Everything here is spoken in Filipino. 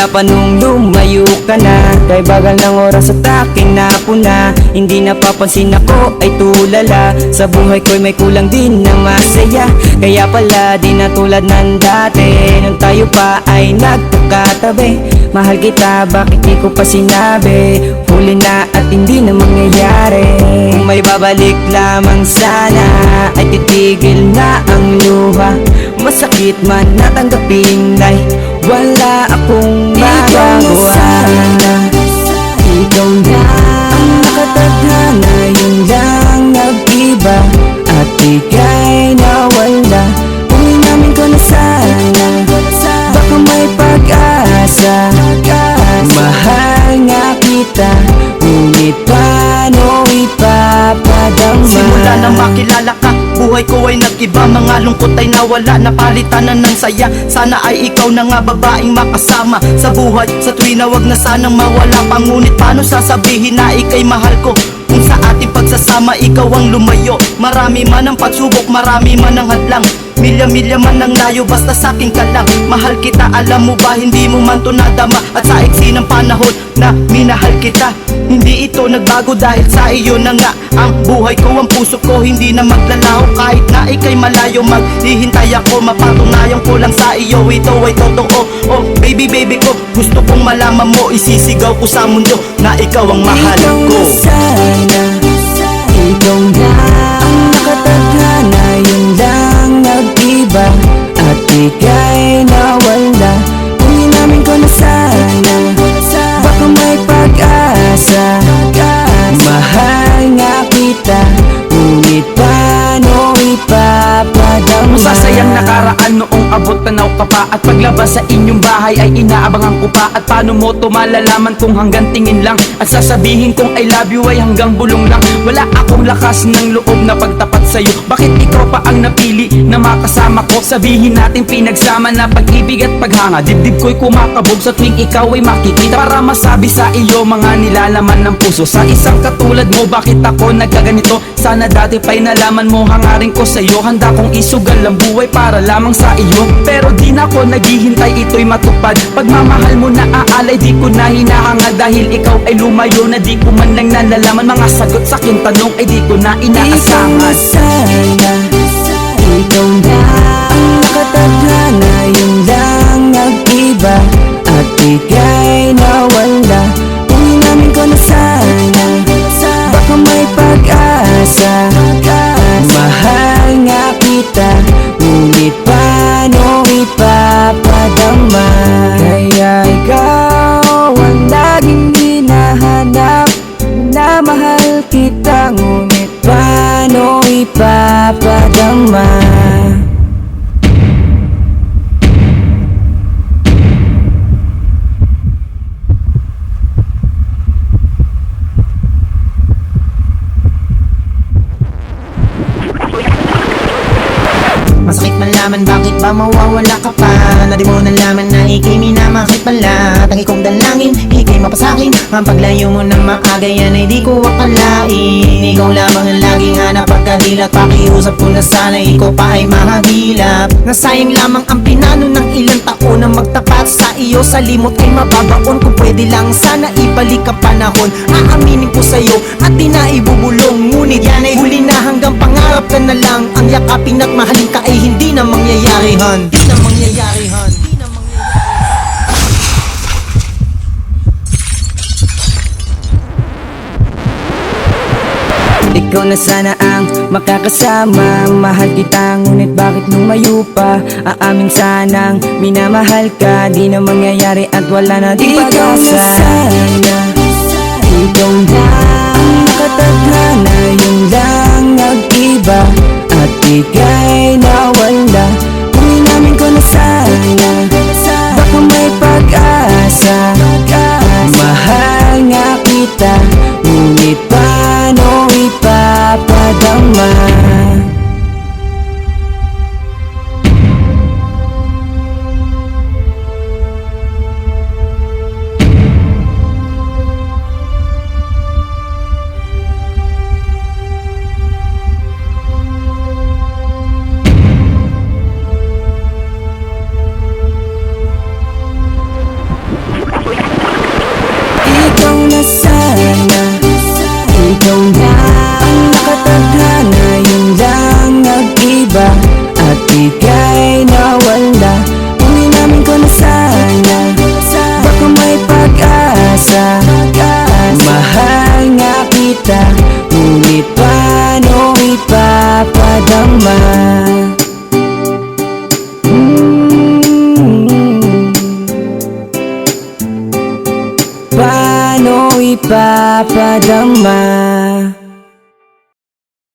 Simula pa nung lumayo ka na, kay bagal ng oras at aking napuna. Hindi napapansin ako ay tulala, sa buhay ko'y may kulang din na masaya. Kaya pala di na tulad ng dati, nung tayo pa ay nagkakatabi. Mahal kita, bakit di ko pa sinabi? Huli na at hindi na mangyayari. Kung may babalik lamang sana, ay titigil na ang luha. Masakit man natanggapin ay wala akong magagawa. Ikaw na ang nakatadhana, yun lang nag-iba. At ika'y nawala, kung inamin ko na sana, baka may pag-asa. Mahal nga kita, ngunit paano ipapadama? Simula na makilala ka, buhay ko ay nag-iba. Mga lungkot ay nawala, napalitan na ng saya. Sana ay ikaw na nga babaeng makasama sa buhay, sa tuwi na wag na sanang mawala pa. Ngunit paano sasabihin na ika'y mahal ko, kung sa ating pagsasama ikaw ang lumayo? Marami man ang pagsubok, marami man ang hadlang, milya-milya man ang layo, basta sa'kin ka lang. Mahal kita, alam mo ba, hindi mo man to nadama. At sa iksi ng panahon na minahal kita, hindi ito nagbago dahil sa iyo na nga ang buhay ko, ang puso ko hindi na maglalaho. Kahit na ika'y malayo, maghihintay ako, mapatunayan ko lang sa iyo, ito ay totoo. Oh baby baby ko, gusto kong malaman mo, isisigaw ko sa mundo na ikaw ang mahal ko. Ikaw na ang nakatadhana, yun lang nag-iba. At ika'y nawala, kung inamin ko na sana, baka may pag-asa. Mahal nga kita, ngunit paano ipapadama? Masasayang nakaraan noong abot tanaw ka pa, at paglabas sa inyong bahay ay inaabangan ko pa. At paano mo to malalaman kung hanggang tingin lang, at sasabihin kong I love you ay hanggang bulong lang? Wala akong lakas ng loob na pagtapat sa'yo, bakit ikaw pa ang napili na makasama ko? Sabihin natin pinagsama na pag-ibig at paghanga, dibdib ko'y kumakabog sa tuwing ikaw ay makikita. Para masabi sa iyo mga nilalaman ng puso, sa isang katulad mo bakit ako nagkaganito? Sana dati pa'y nalaman mo, hangarin ko sa'yo, handa kong isugal ang buhay para lamang sa iyo. Pero di na ako naghihintay, ito'y matupad. Pagmamahal mo na aalay, di ko na hinahanga, dahil ikaw ay lumayo na di ko man lang nalalaman. Mga sagot sa aking tanong ay di ko na inaasahan. Sana ikaw na ang nakatadhana, yun lang nag-iba. At ika'y nawala, kung inamin ko na sana, baka may pag-asa. Mahal nga kita, ngunit paano ipapadama? Kaya ikaw ang laging hinahanap, na mahal kita, ngunit paano ipapadama? Masakit malaman, bakit ba mawawala ka pa? Na di mo nalaman na ika'y minamakit pala. Tangi kong dalangin, ika'y mapasakin. Ang paglayo mo na makagayan ay di ko akalain. Ikaw lamang ang laging hanap pagkadilat, pakiusap ko na sana ikaw pa ay mahagilap. Nasayang lamang ang pinano ng ilang taon na magtapat sa iyo. Sa limot ay mababaon, kung pwede lang sana ibalik ka panahon. Aaminin ko sa'yo at di na ibubulong, ngunit yan ay huli na, hanggang pangarap ka na lang. Ang yakapin at mahalin ka ay hindi na mangyayari, hon. Hindi na mangyayari, hon. Ikaw na sana ang makakasama, mahal kita, ngunit bakit lumayo pa? Aamin sanang minamahal ka, di na mangyayari at wala na di pag-asa. Ikaw na sana, ikaw na ang nakatadhana, yun lang nag-iba. At ika'y nawala, kung inamin ko na sana, baka may pag-asa. Mahal nga kita, ngunit paano ipapadama? ipapadama. Paano ipapadama?